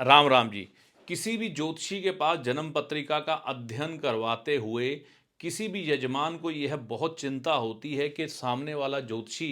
राम राम जी। किसी भी ज्योतिषी के पास जन्म पत्रिका का अध्ययन करवाते हुए किसी भी यजमान को यह बहुत चिंता होती है कि सामने वाला ज्योतिषी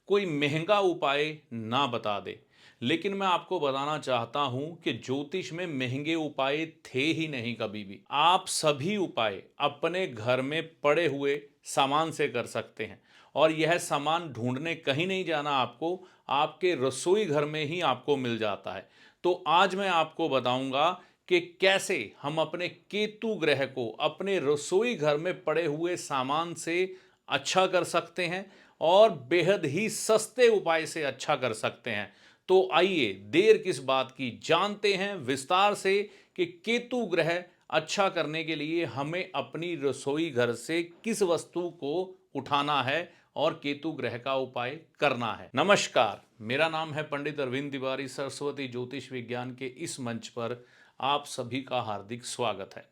कोई महंगा उपाय ना बता दे। लेकिन मैं आपको बताना चाहता हूं कि ज्योतिष में महंगे उपाय थे ही नहीं कभी भी। आप सभी उपाय अपने घर में पड़े हुए सामान से कर सकते हैं और यह सामान ढूंढने कहीं नहीं जाना, आपको आपके रसोई घर में ही आपको मिल जाता है। तो आज मैं आपको बताऊंगा कि कैसे हम अपने केतु ग्रह को अपने रसोई घर में पड़े हुए सामान से अच्छा कर सकते हैं और बेहद ही सस्ते उपाय से अच्छा कर सकते हैं। तो आइए देर किस बात की, जानते हैं विस्तार से कि केतु ग्रह अच्छा करने के लिए हमें अपनी रसोई घर से किस वस्तु को उठाना है और केतु ग्रह का उपाय करना है। नमस्कार, मेरा नाम है पंडित अरविंद तिवारी। सरस्वती ज्योतिष विज्ञान के इस मंच पर आप सभी का हार्दिक स्वागत है।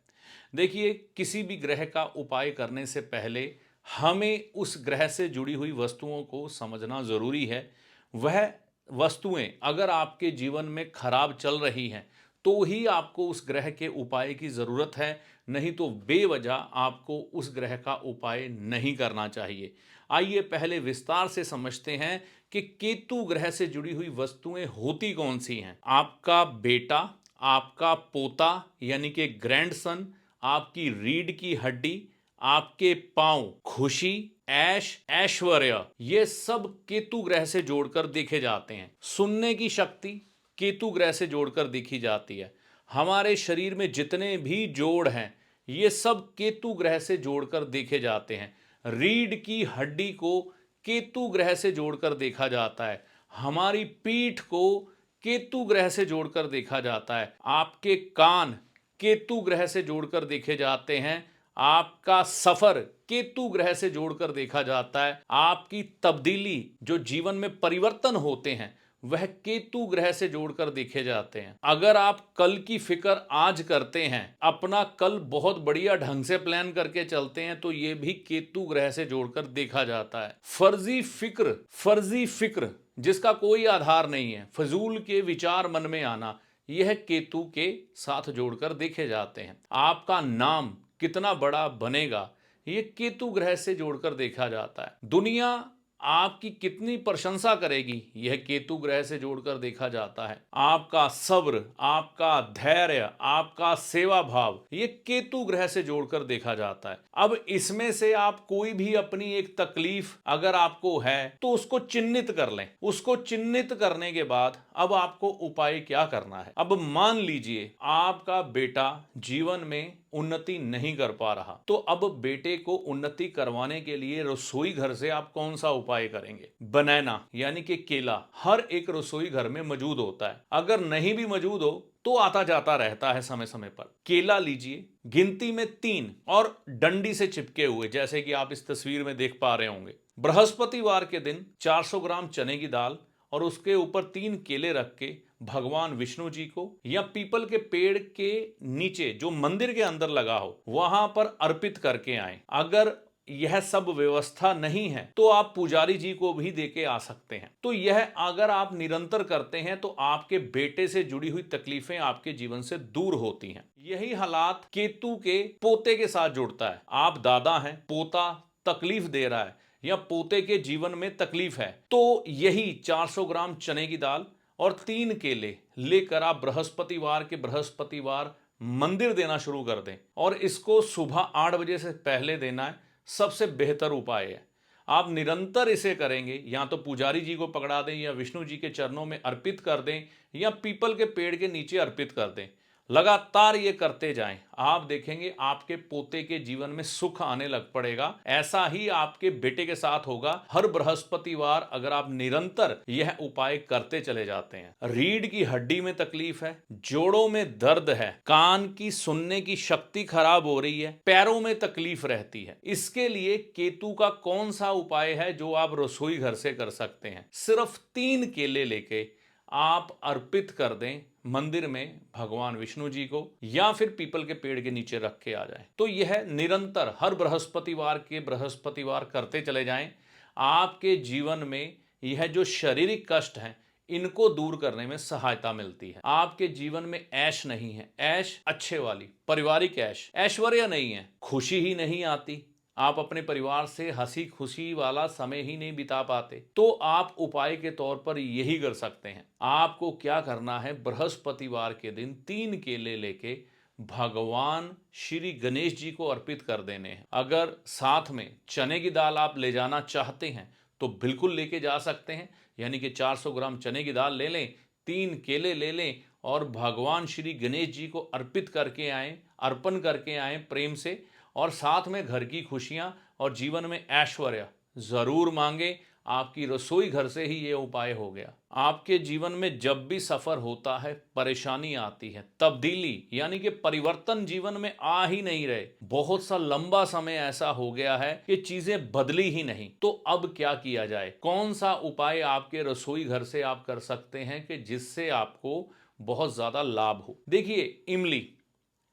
देखिए, किसी भी ग्रह का उपाय करने से पहले हमें उस ग्रह से जुड़ी हुई वस्तुओं को समझना जरूरी है। वह वस्तुएं अगर आपके जीवन में खराब चल रही हैं तो ही आपको उस ग्रह के उपाय की जरूरत है, नहीं तो बेवजह आपको उस ग्रह का उपाय नहीं करना चाहिए। आइए पहले विस्तार से समझते हैं कि केतु ग्रह से जुड़ी हुई वस्तुएं होती कौन सी हैं। आपका बेटा, आपका पोता यानी कि ग्रैंडसन, आपकी रीढ़ की हड्डी, आपके पांव, खुशी, ऐश, ऐश्वर्य, ये सब केतु ग्रह से जोड़कर देखे जाते हैं। सुनने की शक्ति केतु ग्रह से जोड़कर देखी जाती है। हमारे शरीर में जितने भी जोड़ हैं ये सब केतु ग्रह से जोड़कर देखे जाते हैं। रीढ़ की हड्डी को केतु ग्रह से जोड़कर देखा जाता है। हमारी पीठ को केतु ग्रह से जोड़कर देखा जाता है। आपके कान केतु ग्रह से जोड़कर देखे जाते हैं। आपका सफर केतु ग्रह से जोड़कर देखा जाता है। आपकी तब्दीली, जो जीवन में परिवर्तन होते हैं, वह केतु ग्रह से जोड़कर देखे जाते हैं। अगर आप कल की फिक्र आज करते हैं, अपना कल बहुत बढ़िया ढंग से प्लान करके चलते हैं, तो यह भी केतु ग्रह से जोड़कर देखा जाता है। फर्जी फिक्र जिसका कोई आधार नहीं है, फजूल के विचार मन में आना, यह केतु के साथ जोड़कर देखे जाते हैं। आपका नाम कितना बड़ा बनेगा, यह केतु ग्रह से जोड़कर देखा जाता है। दुनिया आपकी कितनी प्रशंसा करेगी, यह केतु ग्रह से जोड़कर देखा जाता है। आपका सब्र, आपका धैर्य, आपका सेवा भाव, यह केतु ग्रह से जोड़कर देखा जाता है। अब इसमें से आप कोई भी अपनी एक तकलीफ अगर आपको है तो उसको चिन्हित कर लें। उसको चिन्हित करने के बाद अब आपको उपाय क्या करना है। अब मान लीजिए आपका बेटा जीवन में उन्नति नहीं कर पा रहा, तो अब बेटे को उन्नति करवाने के लिए रसोई घर से आप कौन सा उपाय करेंगे। बनाना यानी कि केला हर एक रसोई घर में मौजूद होता है। अगर नहीं भी मौजूद हो तो आता जाता रहता है समय समय पर। केला लीजिए, गिनती में 3 और डंडी से चिपके हुए, जैसे कि आप इस तस्वीर में देख पा रहे होंगे। बृहस्पतिवार के दिन 400 ग्राम चने की दाल और उसके ऊपर 3 केले रख के भगवान विष्णु जी को या पीपल के पेड़ के नीचे जो मंदिर के अंदर लगा हो वहां पर अर्पित करके आए। अगर यह सब व्यवस्था नहीं है तो आप पुजारी जी को भी देके आ सकते हैं। तो यह अगर आप निरंतर करते हैं तो आपके बेटे से जुड़ी हुई तकलीफें आपके जीवन से दूर होती हैं। यही हालात केतु के पोते के साथ जुड़ता है। आप दादा हैं, पोता तकलीफ दे रहा है या पोते के जीवन में तकलीफ है, तो यही 400 ग्राम चने की दाल और 3 केले लेकर आप बृहस्पतिवार मंदिर देना शुरू कर दें और इसको सुबह 8 बजे से पहले देना है। सबसे बेहतर उपाय है। आप निरंतर इसे करेंगे, या तो पुजारी जी को पकड़ा दें या विष्णु जी के चरणों में अर्पित कर दें या पीपल के पेड़ के नीचे अर्पित कर दें। लगातार ये करते जाएं, आप देखेंगे आपके पोते के जीवन में सुख आने लग पड़ेगा। ऐसा ही आपके बेटे के साथ होगा। हर बृहस्पतिवार अगर आप निरंतर यह उपाय करते चले जाते हैं। रीढ़ की हड्डी में तकलीफ है, जोड़ों में दर्द है, कान की सुनने की शक्ति खराब हो रही है, पैरों में तकलीफ रहती है, इसके लिए केतु का कौन सा उपाय है जो आप रसोई घर से कर सकते हैं। सिर्फ 3 केले लेके आप अर्पित कर दें मंदिर में भगवान विष्णु जी को, या फिर पीपल के पेड़ के नीचे रख के आ जाएं। तो यह निरंतर हर बृहस्पतिवार करते चले जाएं। आपके जीवन में यह जो शारीरिक कष्ट हैं इनको दूर करने में सहायता मिलती है। आपके जीवन में ऐश नहीं है, ऐश अच्छे वाली पारिवारिक ऐश, ऐश्वर्य नहीं है, खुशी ही नहीं आती, आप अपने परिवार से हंसी खुशी वाला समय ही नहीं बिता पाते, तो आप उपाय के तौर पर यही कर सकते हैं। आपको क्या करना है, बृहस्पतिवार के दिन 3 केले लेके भगवान श्री गणेश जी को अर्पित कर देने हैं। अगर साथ में चने की दाल आप ले जाना चाहते हैं तो बिल्कुल लेके जा सकते हैं, यानी कि 400 ग्राम चने की दाल ले लें, 3 केले ले लें और भगवान श्री गणेश जी को अर्पित करके आएं, अर्पण करके आएं प्रेम से, और साथ में घर की खुशियां और जीवन में ऐश्वर्य जरूर मांगे। आपकी रसोई घर से ही ये उपाय हो गया। आपके जीवन में जब भी सफर होता है, परेशानी आती है, तब्दीली यानी कि परिवर्तन जीवन में आ ही नहीं रहे, बहुत सा लंबा समय ऐसा हो गया है कि चीजें बदली ही नहीं, तो अब क्या किया जाए, कौन सा उपाय आपके रसोई घर से आप कर सकते हैं कि जिससे आपको बहुत ज्यादा लाभ हो। देखिए, इमली,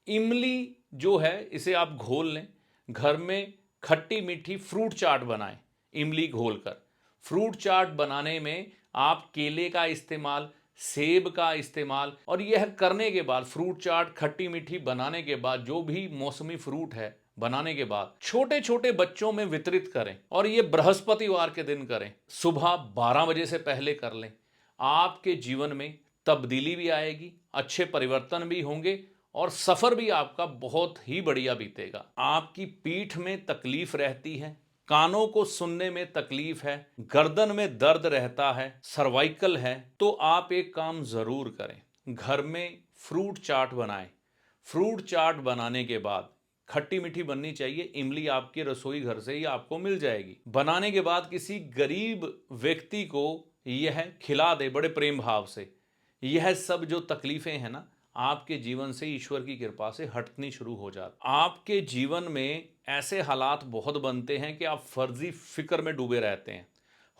इमली जो है इसे आप घोल लें, घर में खट्टी मीठी फ्रूट चाट बनाएं इमली घोलकर। फ्रूट चाट बनाने में आप केले का इस्तेमाल, सेब का इस्तेमाल, और यह करने के बाद फ्रूट चाट खट्टी मीठी बनाने के बाद जो भी मौसमी फ्रूट है बनाने के बाद छोटे छोटे बच्चों में वितरित करें, और ये बृहस्पतिवार के दिन करें, सुबह 12 बजे से पहले कर लें। आपके जीवन में तब्दीली भी आएगी, अच्छे परिवर्तन भी होंगे और सफर भी आपका बहुत ही बढ़िया बीतेगा। आपकी पीठ में तकलीफ रहती है, कानों को सुनने में तकलीफ है, गर्दन में दर्द रहता है, सर्वाइकल है, तो आप एक काम जरूर करें, घर में फ्रूट चाट बनाएं। फ्रूट चाट बनाने के बाद खट्टी मीठी बननी चाहिए, इमली आपके रसोई घर से ही आपको मिल जाएगी। बनाने के बाद किसी गरीब व्यक्ति को यह खिला दे बड़े प्रेम भाव से। यह सब जो तकलीफें हैं ना, आपके जीवन से ईश्वर की कृपा से हटनी शुरू हो जाती। आपके जीवन में ऐसे हालात बहुत बनते हैं कि आप फर्जी फिक्र में डूबे रहते हैं,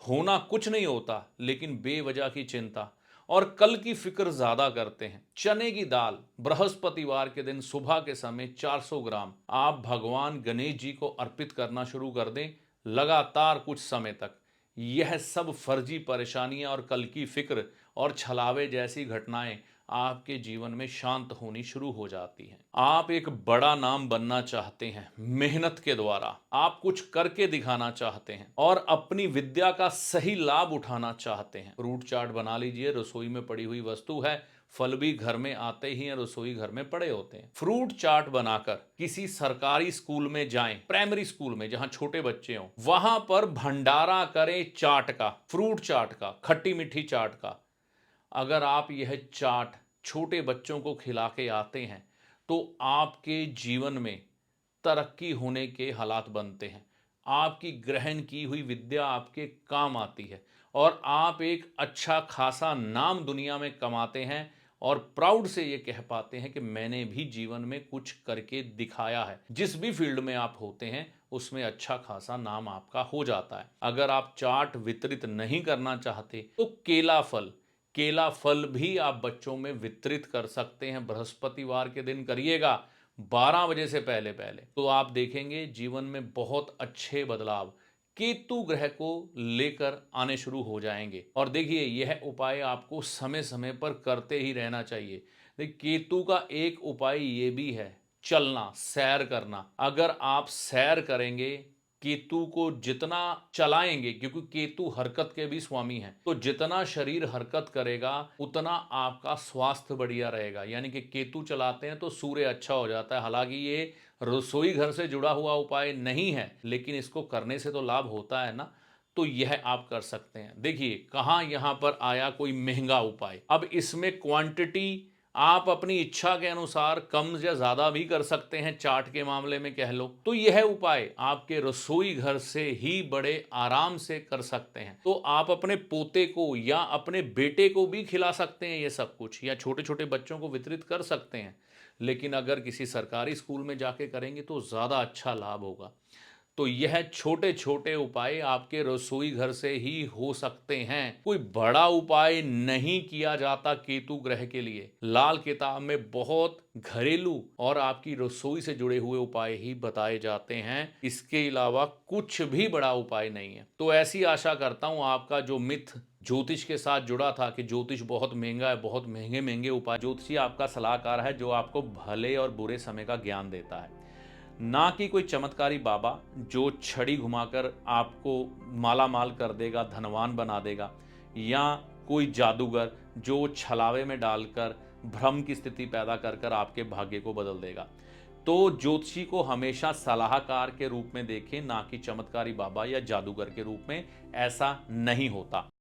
होना कुछ नहीं होता लेकिन बेवजह की चिंता और कल की फिक्र ज्यादा करते हैं। चने की दाल बृहस्पतिवार के दिन सुबह के समय 400 ग्राम आप भगवान गणेश जी को अर्पित करना शुरू कर दें, लगातार कुछ समय तक यह सब फर्जी परेशानियां और कल की फिक्र और छलावे जैसी घटनाएं आपके जीवन में शांत होनी शुरू हो जाती हैं। आप एक बड़ा नाम बनना चाहते हैं, मेहनत के द्वारा आप कुछ करके दिखाना चाहते हैं और अपनी विद्या का सही लाभ उठाना चाहते हैं। फ्रूट चाट बना लीजिए, रसोई में पड़ी हुई वस्तु है, फल भी घर में आते ही हैं, रसोई घर में पड़े होते हैं। फ्रूट चाट बनाकर किसी सरकारी स्कूल में जाएं, प्राइमरी स्कूल में जहां छोटे बच्चे हों, वहां पर भंडारा करें चाट का, फ्रूट चाट का, खट्टी मीठी चाट का। अगर आप यह चाट छोटे बच्चों को खिला के आते हैं तो आपके जीवन में तरक्की होने के हालात बनते हैं। आपकी ग्रहण की हुई विद्या आपके काम आती है और आप एक अच्छा खासा नाम दुनिया में कमाते हैं और प्राउड से ये कह पाते हैं कि मैंने भी जीवन में कुछ करके दिखाया है। जिस भी फील्ड में आप होते हैं उसमें अच्छा खासा नाम आपका हो जाता है। अगर आप चाट वितरित नहीं करना चाहते तो केला फल भी आप बच्चों में वितरित कर सकते हैं। बृहस्पतिवार के दिन करिएगा 12 बजे से पहले पहले, तो आप देखेंगे जीवन में बहुत अच्छे बदलाव केतु ग्रह को लेकर आने शुरू हो जाएंगे। और देखिए, यह उपाय आपको समय समय पर करते ही रहना चाहिए। देखिए, केतु का एक उपाय ये भी है, चलना, सैर करना। अगर आप सैर करेंगे, केतु को जितना चलाएंगे, क्योंकि केतु हरकत के भी स्वामी हैं, तो जितना शरीर हरकत करेगा उतना आपका स्वास्थ्य बढ़िया रहेगा। यानी कि केतु चलाते हैं तो सूर्य अच्छा हो जाता है। हालांकि ये रसोई घर से जुड़ा हुआ उपाय नहीं है, लेकिन इसको करने से तो लाभ होता है ना, तो यह आप कर सकते हैं। देखिए, कहाँ यहाँ पर आया कोई महंगा उपाय। अब इसमें क्वांटिटी आप अपनी इच्छा के अनुसार कम या ज्यादा भी कर सकते हैं। चाट के मामले में कह लो तो यह उपाय आपके रसोई घर से ही बड़े आराम से कर सकते हैं। तो आप अपने पोते को या अपने बेटे को भी खिला सकते हैं ये सब कुछ, या छोटे छोटे बच्चों को वितरित कर सकते हैं। लेकिन अगर किसी सरकारी स्कूल में जाके करेंगे तो ज़्यादा अच्छा लाभ होगा। तो यह छोटे छोटे उपाय आपके रसोई घर से ही हो सकते हैं। कोई बड़ा उपाय नहीं किया जाता केतु ग्रह के लिए। लाल किताब में बहुत घरेलू और आपकी रसोई से जुड़े हुए उपाय ही बताए जाते हैं। इसके अलावा कुछ भी बड़ा उपाय नहीं है। तो ऐसी आशा करता हूं आपका जो मिथ ज्योतिष के साथ जुड़ा था कि ज्योतिष बहुत महंगा है, बहुत महंगे महंगे उपाय। ज्योतिषी आपका सलाहकार है जो आपको भले और बुरे समय का ज्ञान देता है, ना कि कोई चमत्कारी बाबा जो छड़ी घुमाकर आपको माला माल कर देगा, धनवान बना देगा, या कोई जादूगर जो छलावे में डालकर भ्रम की स्थिति पैदा कर कर आपके भाग्य को बदल देगा। तो ज्योतिषी को हमेशा सलाहकार के रूप में देखें, ना कि चमत्कारी बाबा या जादूगर के रूप में। ऐसा नहीं होता।